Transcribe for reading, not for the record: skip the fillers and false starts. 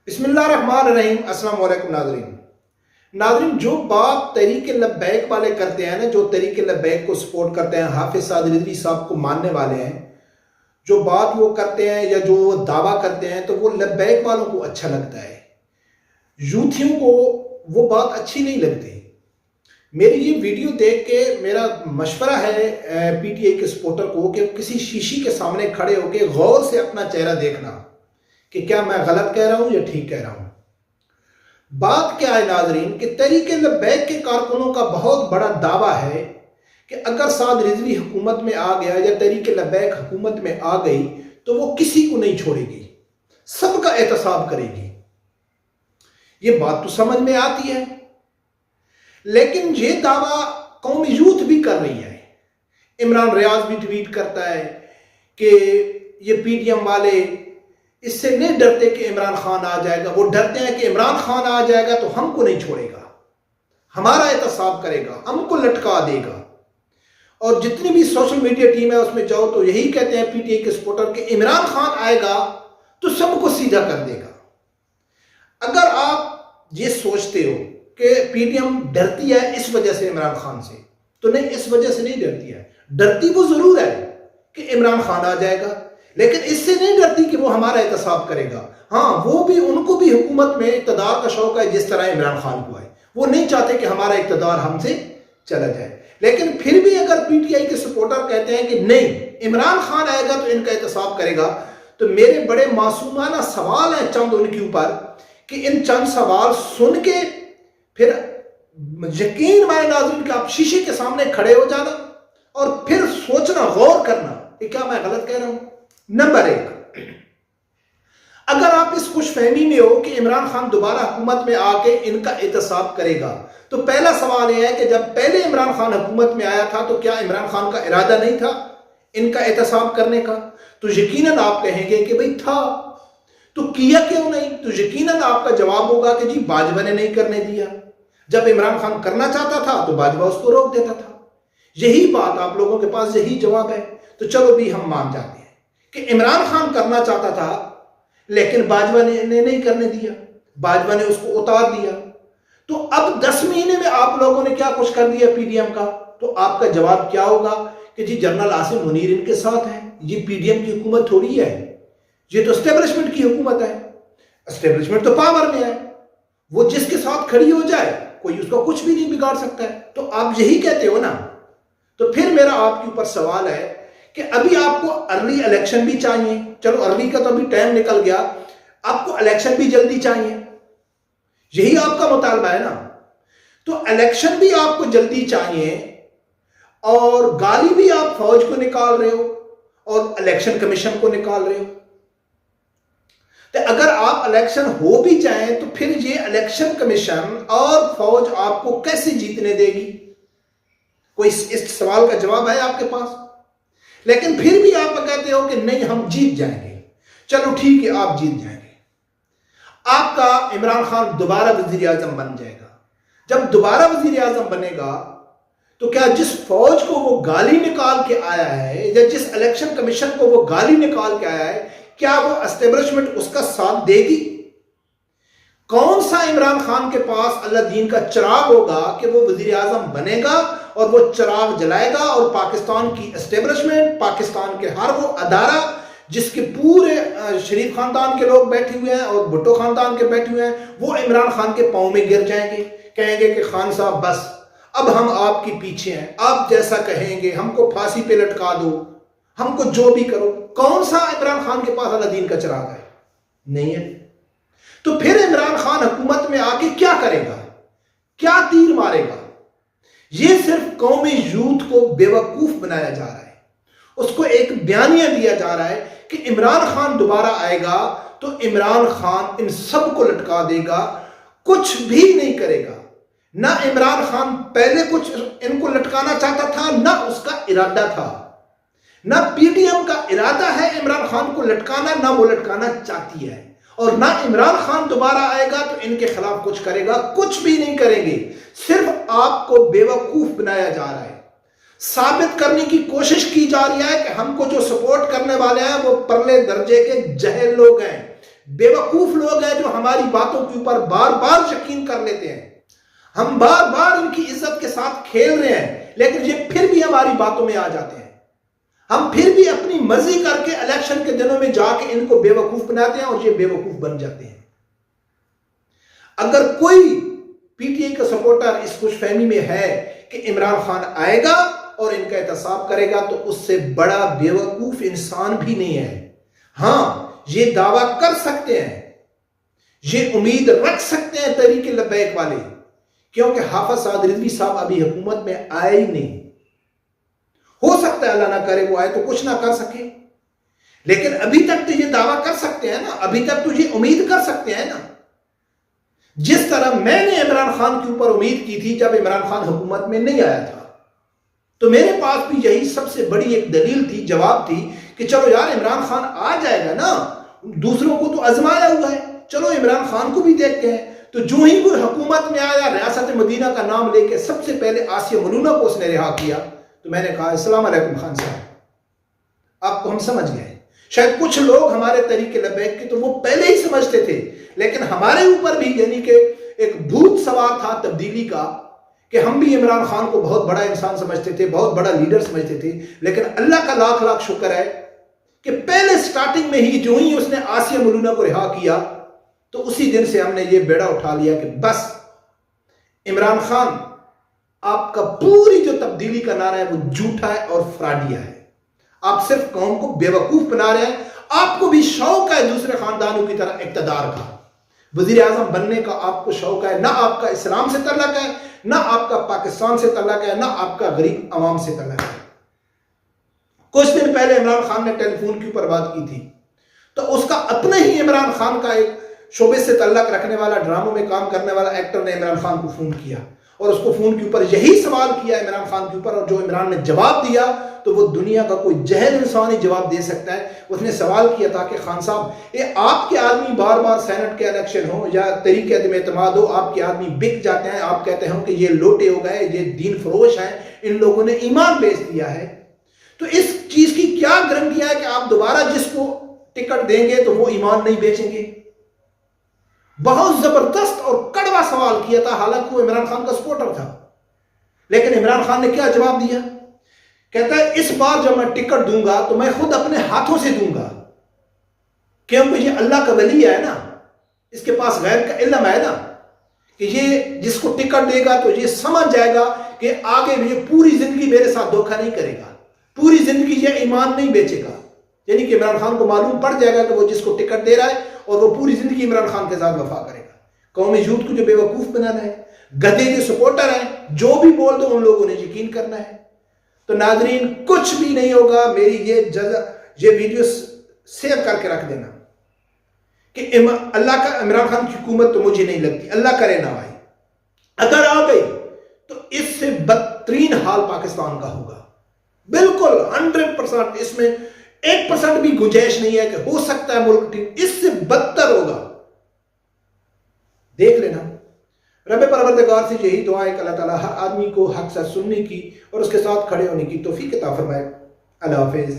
बिस्मिल्लाहिर्रहमानिर्रहीम। अस्सलाम वालेकुम नाज़रीन, जो बात तहरीक लब्बैक वाले करते हैं ना, जो तहरीक लब्बैक को सपोर्ट करते हैं, हाफिज साद रिजवी साहब को मानने वाले हैं, जो बात वो करते हैं या जो दावा करते हैं, तो वो लब्बैक वालों को अच्छा लगता है। यूथियों को वो बात अच्छी नहीं लगती। मेरी ये वीडियो देख के मेरा मशवरा है पीटीआई के सपोर्टर को कि किसी शीशी के सामने खड़े होकर गौर से अपना चेहरा देखना कि क्या मैं गलत कह रहा हूं या ठीक कह रहा हूं। बात क्या है नाजरीन कि तहरीक लब्बैक के कारकुनों का बहुत बड़ा दावा है कि अगर साद रिजवी हुकूमत में आ गया या तहरीक लब्बैक हुकूमत में आ गई तो वो किसी को नहीं छोड़ेगी, सबका एहतसाब करेगी। ये बात तो समझ में आती है, लेकिन ये दावा कौमी यूथ भी कर रही है। इमरान रियाज भी ट्वीट करता है कि ये पीटीएम वाले इससे नहीं डरते कि इमरान खान आ जाएगा, वो डरते हैं कि इमरान खान आ जाएगा तो हमको नहीं छोड़ेगा, हमारा एहतसाब करेगा, हमको लटका देगा। और जितनी भी सोशल मीडिया टीम है उसमें जाओ तो यही कहते हैं पीटीआई के सपोर्टर कि इमरान खान आएगा तो सबको सीधा कर देगा। अगर आप ये सोचते हो कि पीटीएम डरती है इस वजह से इमरान खान से, तो नहीं, इस वजह से नहीं डरती है। डरती वो जरूर है कि इमरान खान आ जाएगा, लेकिन इससे नहीं डरती कि वो हमारा एहतसाब करेगा। हाँ, वो भी, उनको भी हुकूमत में इक़्तिदार का शौक है जिस तरह इमरान खान को है। वो नहीं चाहते कि हमारा इक़्तिदार हमसे चला जाए। लेकिन फिर भी अगर पीटीआई के सपोर्टर कहते हैं कि नहीं, इमरान खान आएगा तो इनका एहतसाब करेगा, तो मेरे बड़े मासूमाना सवाल हैं चंद उनके ऊपर कि इन चंद सवाल सुन के फिर यकीन माने नाज़रीन कि आप शीशे के सामने खड़े हो जाना और फिर सोचना, गौर करना कि क्या मैं गलत कह रहा हूं। नंबर 1, अगर आप इस खुशफहमी में हो कि इमरान खान दोबारा हुकूमत में आके इनका एहतसाब करेगा, तो पहला सवाल यह है कि जब पहले इमरान खान हुकूमत में आया था तो क्या इमरान खान का इरादा नहीं था इनका एहतसाब करने का? तो यकीनन आप कहेंगे कि भाई था, तो किया क्यों नहीं? तो यकीनन आपका जवाब होगा कि जी बाजवा ने नहीं करने दिया। जब इमरान खान करना चाहता था तो बाजवा उसको रोक देता था। यही बात, आप लोगों के पास यही जवाब है। तो चलो भी हम मान जाते हैं कि इमरान खान करना चाहता था लेकिन बाजवा ने नहीं करने दिया, बाजवा ने उसको उतार दिया। तो अब 10 महीने में आप लोगों ने क्या कुछ कर दिया पीडीएम का? तो आपका जवाब क्या होगा कि जी जनरल आसिम मुनीर इनके साथ है, ये पीडीएम की हुकूमत थोड़ी है, ये तो एस्टेब्लिशमेंट की हुकूमत है। एस्टेब्लिशमेंट तो पावर में है, वो जिसके साथ खड़ी हो जाए कोई उसका कुछ भी नहीं बिगाड़ सकता है। तो आप यही कहते हो ना। तो फिर मेरा आपके ऊपर सवाल है कि अभी आपको अर्ली इलेक्शन भी चाहिए। चलो अर्ली का तो अभी टाइम निकल गया, आपको इलेक्शन भी जल्दी चाहिए, यही आपका मुतालबा है ना। तो इलेक्शन भी आपको जल्दी चाहिए और गाली भी आप फौज को निकाल रहे हो और इलेक्शन कमीशन को निकाल रहे हो। तो अगर आप इलेक्शन हो भी जाए तो फिर ये इलेक्शन कमीशन और फौज आपको कैसे जीतने देगी? कोई इस सवाल का जवाब है आपके पास? लेकिन फिर भी आप कहते हो कि नहीं हम जीत जाएंगे। चलो ठीक है, आप जीत जाएंगे, आपका इमरान खान दोबारा वजीर आजम बन जाएगा। जब दोबारा वजीर आजम बनेगा तो क्या जिस फौज को वो गाली निकाल के आया है या जिस इलेक्शन कमीशन को वो गाली निकाल के आया है, क्या वो एस्टेब्लिशमेंट उसका साथ देगी? कौन सा इमरान खान के पास अल्लाह दीन का चिराग होगा कि वो वजीर आजम बनेगा और वो चिराग जलाएगा और पाकिस्तान की एस्टेब्लिशमेंट, पाकिस्तान के हर वो अदारा जिसके पूरे शरीफ खानदान के लोग बैठे हुए हैं और भुट्टो खानदान के बैठे हुए हैं, वो इमरान खान के पांव में गिर जाएंगे, कहेंगे कि खान साहब बस अब हम आपके पीछे हैं, आप जैसा कहेंगे, हमको फांसी पे लटका दो, हमको जो भी करो। कौन सा इमरान खान के पास अल्लाह दीन का चिराग है? नहीं है। तो फिर इमरान खान हुकूमत में आके क्या करेगा, क्या तीर मारेगा? ये सिर्फ कौमी यूथ को बेवकूफ बनाया जा रहा है। उसको एक बयानिया दिया जा रहा है कि इमरान खान दोबारा आएगा तो इमरान खान इन सबको लटका देगा, कुछ भी नहीं करेगा। ना इमरान खान पहले कुछ इनको लटकाना चाहता था, ना उसका इरादा था, ना पीडीएम का इरादा है इमरान खान को लटकाना, ना वो लटकाना चाहती है। और ना इमरान खान दोबारा आएगा तो इनके खिलाफ कुछ करेगा, कुछ भी नहीं करेंगे। सिर्फ आपको बेवकूफ बनाया जा रहा है, साबित करने की कोशिश की जा रही है कि हमको जो सपोर्ट करने वाले हैं वो परले दर्जे के जहल लोग हैं, बेवकूफ लोग हैं जो हमारे ہماری باتوں کے اوپر بار بار یقین کر لیتے ہیں، ہم بار بار ان کی عزت کے ساتھ کھیل رہے ہیں، لیکن یہ پھر بھی ہماری باتوں میں آ جاتے ہیں، ہم پھر بھی اپنی مرضی کر کے الیکشن کے دنوں میں جا کے ان کو بے وقوف بناتے ہیں اور یہ بے وقوف بن جاتے ہیں۔ اگر کوئی پی ٹی آئی کا سپورٹر اس خوش فہمی میں ہے کہ عمران خان آئے گا اور ان کا احتساب کرے گا، تو اس سے بڑا بے وقوف انسان بھی نہیں ہے۔ ہاں، یہ دعویٰ کر سکتے ہیں، یہ امید رکھ سکتے ہیں تحریک لبیک والے، کیونکہ حافظ سعد رضوی صاحب ابھی حکومت میں آئے ہی نہیں۔ ہو سکتا ہے اللہ نہ کرے وہ آئے تو کچھ نہ کر سکے، لیکن ابھی تک تو یہ دعویٰ کر سکتے ہیں نا، ابھی تک تو یہ امید کر سکتے ہیں نا۔ جس طرح میں نے عمران خان کے اوپر امید کی تھی جب عمران خان حکومت میں نہیں آیا تھا، تو میرے پاس بھی یہی سب سے بڑی ایک دلیل تھی، جواب تھی کہ چلو یار عمران خان آ جائے گا نا، دوسروں کو تو آزمایا ہوا ہے، چلو عمران خان کو بھی دیکھتے ہیں۔ تو جو ہی وہ حکومت میں آیا، ریاست مدینہ کا نام لے کے سب سے پہلے آسیہ ملونہ کو اس نے رہا کیا، تو میں نے کہا السلام علیکم خان صاحب، آپ کو ہم سمجھ گئے۔ شاید کچھ لوگ ہمارے طریق لبیک کے تو وہ پہلے ہی سمجھتے تھے، لیکن ہمارے اوپر بھی یعنی کہ ایک بھوت سوار تھا تبدیلی کا، کہ ہم بھی عمران خان کو بہت بڑا انسان سمجھتے تھے، بہت بڑا لیڈر سمجھتے تھے، لیکن اللہ کا لاکھ لاکھ شکر ہے کہ پہلے سٹارٹنگ میں ہی جو ہی اس نے آسیہ ملونہ کو رہا کیا، تو اسی دن سے ہم نے یہ بیڑا اٹھا لیا کہ بس عمران خان، آپ کا پوری جو تبدیلی کا نعرہ ہے وہ جھوٹا ہے اور فراڈیا ہے، آپ صرف قوم کو بے وقوف بنا رہے ہیں۔ آپ کو بھی شوق ہے دوسرے خاندانوں کی طرح اقتدار کا، وزیر اعظم بننے کا آپ کو شوق ہے، نہ آپ کا اسلام سے تعلق ہے، نہ آپ کا پاکستان سے تعلق ہے، نہ آپ کا غریب عوام سے تعلق ہے۔ کچھ دن پہلے عمران خان نے ٹیلی فون کے اوپر بات کی تھی، تو اس کا اپنے ہی عمران خان کا ایک شعبے سے تعلق رکھنے والا، ڈراموں میں کام کرنے والا ایکٹر نے عمران خان کو فون کیا، اور اس کو فون کے اوپر یہی سوال کیا عمران خان کے اوپر، اور جو عمران نے جواب دیا تو وہ دنیا کا کوئی جاہل انسان ہی جواب دے سکتا ہے۔ اس نے سوال کیا تھا کہ خان صاحب، یہ آپ کے آدمی بار بار سینٹ کے الیکشن ہو یا تحریک عدم اعتماد ہو، آپ کے آدمی بک جاتے ہیں، آپ کہتے ہیں کہ یہ لوٹے ہو گئے، یہ دین فروش ہیں، ان لوگوں نے ایمان بیچ دیا ہے، تو اس چیز کی کیا گارنٹی ہے کہ آپ دوبارہ جس کو ٹکٹ دیں گے تو وہ ایمان نہیں بیچیں گے؟ بہت زبردست اور کڑوا سوال کیا تھا، حالانکہ وہ عمران خان کا سپورٹر تھا، لیکن عمران خان نے کیا جواب دیا؟ کہتا ہے اس بار جب میں ٹکٹ دوں گا تو میں خود اپنے ہاتھوں سے دوں گا، کیونکہ یہ اللہ کا ولی ہے نا، اس کے پاس غیب کا علم ہے نا، کہ یہ جس کو ٹکٹ دے گا تو یہ سمجھ جائے گا کہ آگے یہ پوری زندگی میرے ساتھ دھوکہ نہیں کرے گا، پوری زندگی یہ ایمان نہیں بیچے گا۔ یعنی کہ عمران خان کو معلوم پڑ جائے گا کہ وہ جس کو ٹکٹ دے رہا ہے اور وہ پوری زندگی عمران خان کے ساتھ وفا کرے گا۔ قومی یوتھ کو جو بے وقوف بنانا ہے، گدھے کے سپورٹر ہیں، جو بھی بول دو ان لوگوں نے یقین کرنا ہے۔ تو ناظرین، کچھ بھی نہیں ہوگا، میری یہ ویڈیو سیو کر کے رکھ دینا کہ اللہ کا عمران خان کی حکومت تو مجھے نہیں لگتی، اللہ کرے نہ آئے، اگر آ گئی تو اس سے بدترین حال پاکستان کا ہوگا، بالکل 100%، اس میں 1% بھی گنجائش نہیں ہے کہ ہو سکتا ہے ملک اس سے بدتر ہوگا، دیکھ لینا۔ رب پروردگار سے یہی دعا ہے کہ اللہ تعالیٰ ہر آدمی کو حق سے سننے کی اور اس کے ساتھ کھڑے ہونے کی توفیق عطا فرمائے۔ اللہ حافظ۔